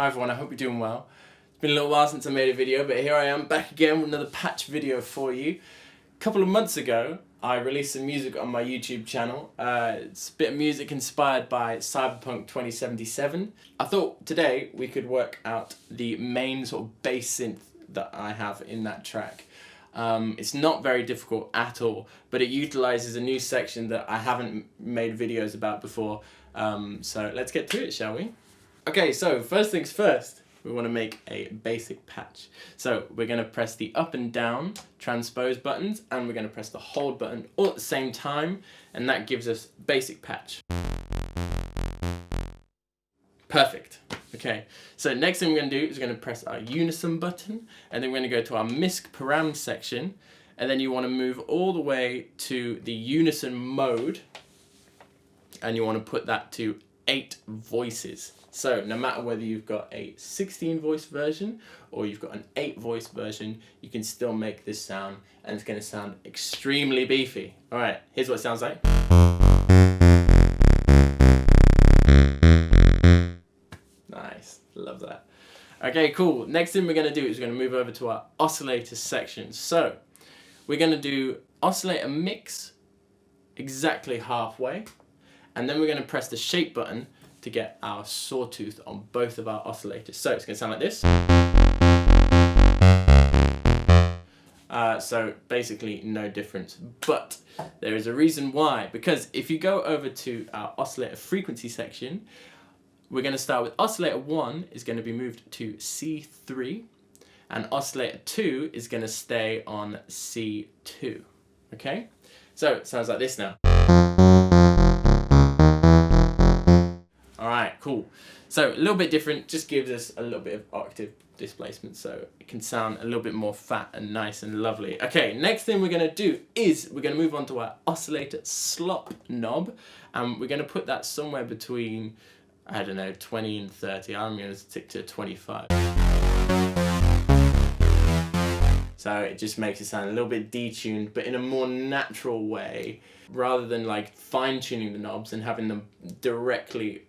Hi everyone, I hope you're doing well. It's been a little while since I made a video, but here I am back again with another patch video for you. A couple of months ago, I released some music on my YouTube channel. It's a bit of music inspired by Cyberpunk 2077. I thought today we could work out the main sort of bass synth that I have in that track. It's not very difficult at all, but it utilizes a new section that I haven't made videos about before. So let's get to it, shall we? Okay, so first things first, we want to make a basic patch. So we're going to press the up and down transpose buttons, and we're going to press the hold button all at the same time, and that gives us basic patch. Perfect. Okay, so next thing we're going to do is we're going to press our unison button, and then we're going to go to our MISC param section, and then you want to move all the way to the unison mode, and you want to put that to 8 voices. So no matter whether you've got a 16 voice version or you've got an 8 voice version, you can still make this sound, and it's going to sound extremely beefy. All right, here's what it sounds like. Nice, love that. Okay, cool. Next thing we're going to do is we're going to move over to our oscillator section. So we're going to do oscillator mix exactly halfway, and then we're going to press the shape button to get our sawtooth on both of our oscillators. So it's going to sound like this. So basically no difference, but there is a reason why, because if you go over to our oscillator frequency section, we're going to start with oscillator 1 is going to be moved to C3, and oscillator 2 is going to stay on C2. Okay, so it sounds like this now. Alright, cool. So a little bit different, just gives us a little bit of octave displacement, so it can sound a little bit more fat and nice and lovely. Okay, next thing we're going to do is we're going to move on to our oscillator slop knob, and we're going to put that somewhere between, I don't know, 20 and 30. I'm going to stick to 25. So it just makes it sound a little bit detuned, but in a more natural way, rather than like fine-tuning the knobs and having them directly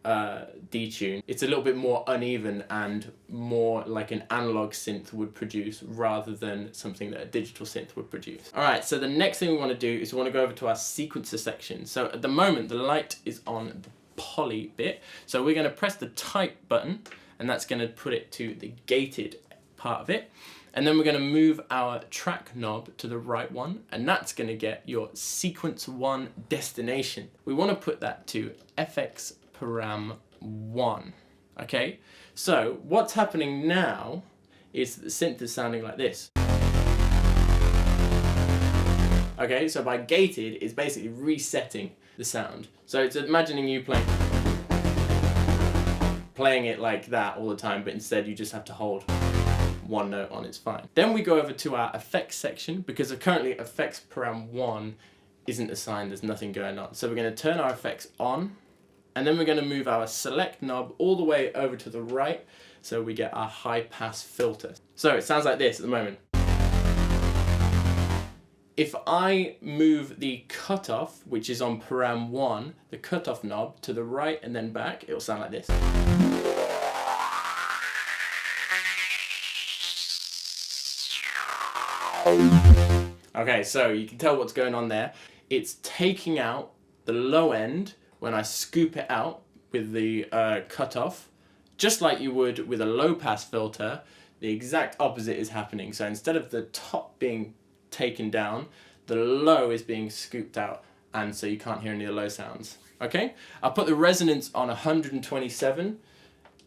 detune. It's a little bit more uneven and more like an analog synth would produce rather than something that a digital synth would produce. Alright, so the next thing we want to do is we want to go over to our sequencer section. So at the moment the light is on the poly bit, so we're going to press the type button, and that's going to put it to the gated part of it. And then we're going to move our track knob to the right one, and that's going to get your sequence 1 destination. We want to put that to FX param 1. Okay, so what's happening now is the synth is sounding like this. Okay, so by gated is basically resetting the sound. So it's imagining you playing it like that all the time, but instead you just have to hold one note on, it's fine. Then we go over to our effects section, because currently effects param 1 isn't assigned, there's nothing going on. So we're going to turn our effects on, and then we're going to move our select knob all the way over to the right, so we get our high pass filter. So it sounds like this at the moment. If I move the cutoff, which is on param 1, the cutoff knob to the right and then back, it'll sound like this. Okay, so you can tell what's going on there. It's taking out the low end when I scoop it out with the cutoff, just like you would with a low pass filter. The exact opposite is happening. So instead of the top being taken down, the low is being scooped out, and so you can't hear any of the low sounds. Okay, I'll put the resonance on 127,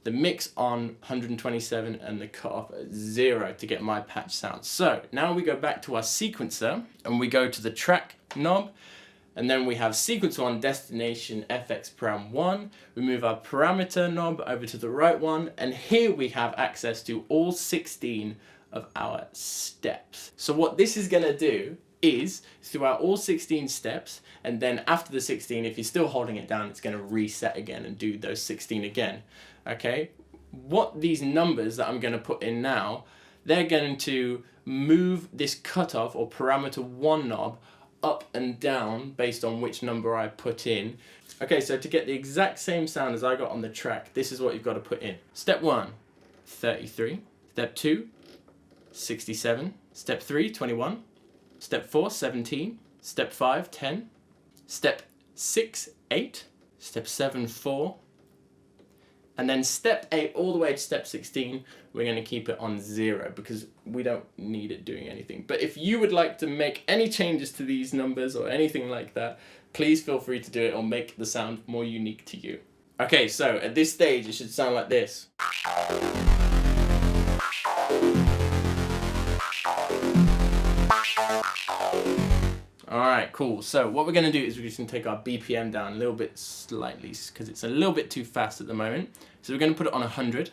the mix on 127, and the cutoff at 0 to get my patch sound. So now we go back to our sequencer, and we go to the track knob, and then we have sequence 1 destination FX param 1. We move our parameter knob over to the right one, and here we have access to all 16 of our steps. So what this is going to do is throughout all 16 steps, and then after the 16, if you're still holding it down, it's going to reset again and do those 16 again. Okay, what these numbers that I'm going to put in now, they're going to move this cutoff or parameter 1 knob up and down based on which number I put in. Okay, so to get the exact same sound as I got on the track, this is what you've got to put in. Step 1, 33. Step 2, 67. Step 3, 21. Step 4, 17. Step 5, 10. Step 6, 8. Step 7, 4. And then step 8 all the way to step 16, we're going to keep it on 0 because we don't need it doing anything. But if you would like to make any changes to these numbers or anything like that, please feel free to do it or make the sound more unique to you. Okay, so at this stage, it should sound like this. Alright, cool. So what we're going to do is we're just going to take our BPM down a little bit slightly because it's a little bit too fast at the moment. So we're going to put it on 100.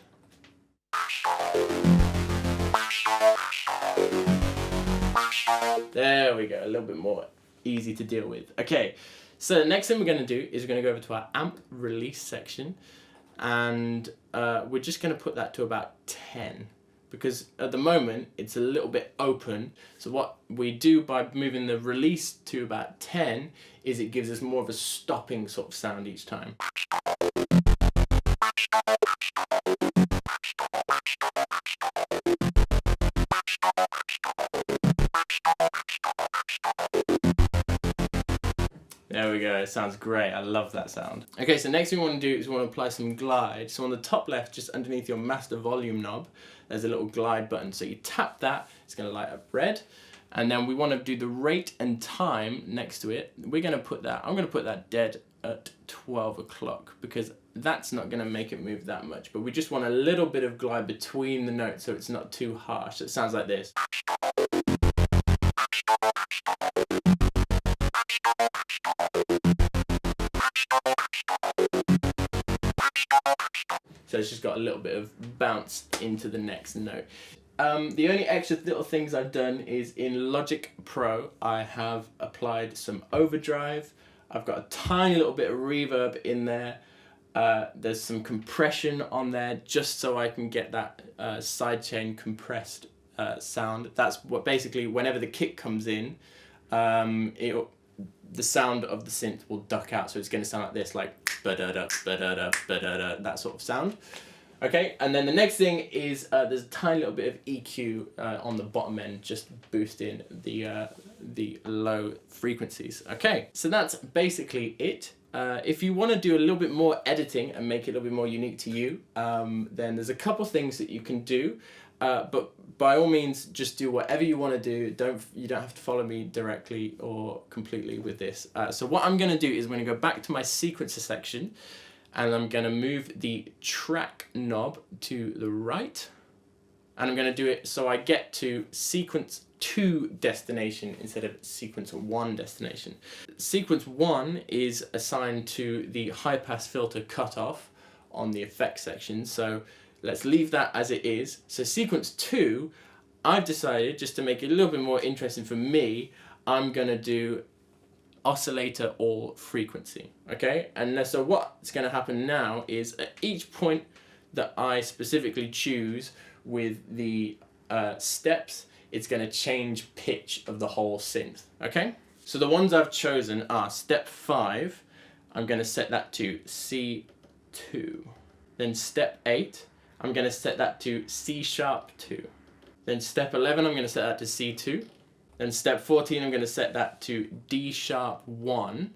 There we go, a little bit more easy to deal with. Okay, so the next thing we're going to do is we're going to go over to our amp release section and we're just going to put that to about 10. Because at the moment it's a little bit open. So what we do by moving the release to about 10 is it gives us more of a stopping sort of sound each time. There we go, it sounds great, I love that sound. Okay, so next thing we want to do is we want to apply some glide. So on the top left, just underneath your master volume knob, there's a little glide button. So you tap that, it's going to light up red. And then we want to do the rate and time next to it. I'm going to put that dead at 12 o'clock because that's not going to make it move that much. But we just want a little bit of glide between the notes so it's not too harsh. It sounds like this. So it's just got a little bit of bounce into the next note. The only extra little things I've done is in Logic Pro, I have applied some overdrive. I've got a tiny little bit of reverb in there. There's some compression on there just so I can get that sidechain compressed sound. That's what basically whenever the kick comes in, the sound of the synth will duck out, so it's going to sound like this, like ba-da-da, ba-da-da, ba-da-da, that sort of sound. Okay, and then the next thing is there's a tiny little bit of EQ on the bottom end, just boosting the low frequencies. Okay, so that's basically it. If you want to do a little bit more editing and make it a little bit more unique to you, then there's a couple things that you can do. But by all means, just do whatever you want to do. You don't have to follow me directly or completely with this. So what I'm going to do is I'm going to go back to my sequencer section and I'm going to move the track knob to the right. And I'm going to do it so I get to sequence 2 destination instead of sequence 1 destination. Sequence 1 is assigned to the high pass filter cutoff on the effects section. So let's leave that as it is. So sequence 2, I've decided, just to make it a little bit more interesting for me, I'm going to do oscillator all frequency. Okay? And so what's going to happen now is at each point that I specifically choose with the steps, it's going to change pitch of the whole synth. Okay? So the ones I've chosen are step 5, I'm going to set that to C2. Then step 8, I'm going to set that to C#2. Then step 11, I'm going to set that to C2. Then step 14, I'm going to set that to D#1.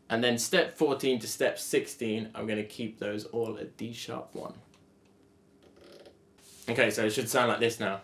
And then step 14 to step 16, I'm going to keep those all at D#1. Okay, so it should sound like this now.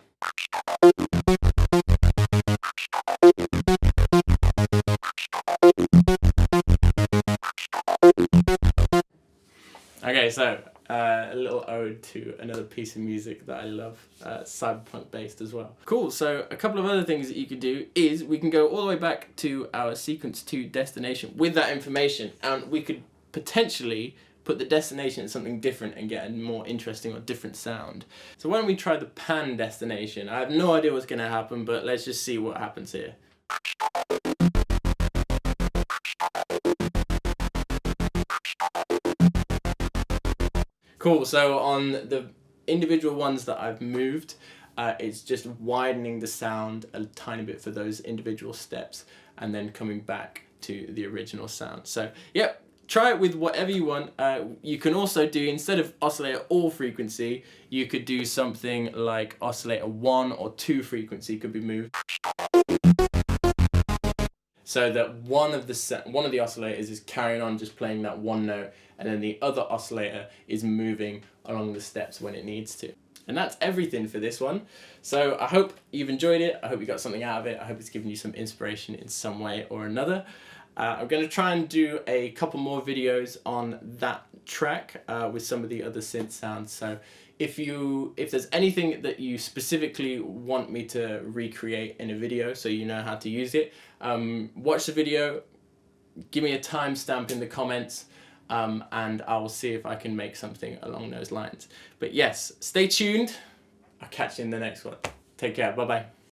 Okay, so a little ode to another piece of music that I love, cyberpunk based as well. Cool, so a couple of other things that you could do is we can go all the way back to our sequence 2 destination with that information, and we could potentially put the destination at something different and get a more interesting or different sound. So why don't we try the pan destination? I have no idea what's going to happen, but let's just see what happens here. Cool, so on the individual ones that I've moved, it's just widening the sound a tiny bit for those individual steps and then coming back to the original sound. So yep, try it with whatever you want. You can also do, instead of oscillator all frequency, you could do something like oscillator 1 or 2 frequency could be moved, so that one of the oscillators is carrying on just playing that one note, and then the other oscillator is moving along the steps when it needs to. And that's everything for this one. So I hope you've enjoyed it. I hope you got something out of it. I hope it's given you some inspiration in some way or another. I'm going to try and do a couple more videos on that track with some of the other synth sounds. So if there's anything that you specifically want me to recreate in a video so you know how to use it, watch the video, give me a timestamp in the comments, and I will see if I can make something along those lines. But yes, stay tuned. I'll catch you in the next one. Take care. Bye bye.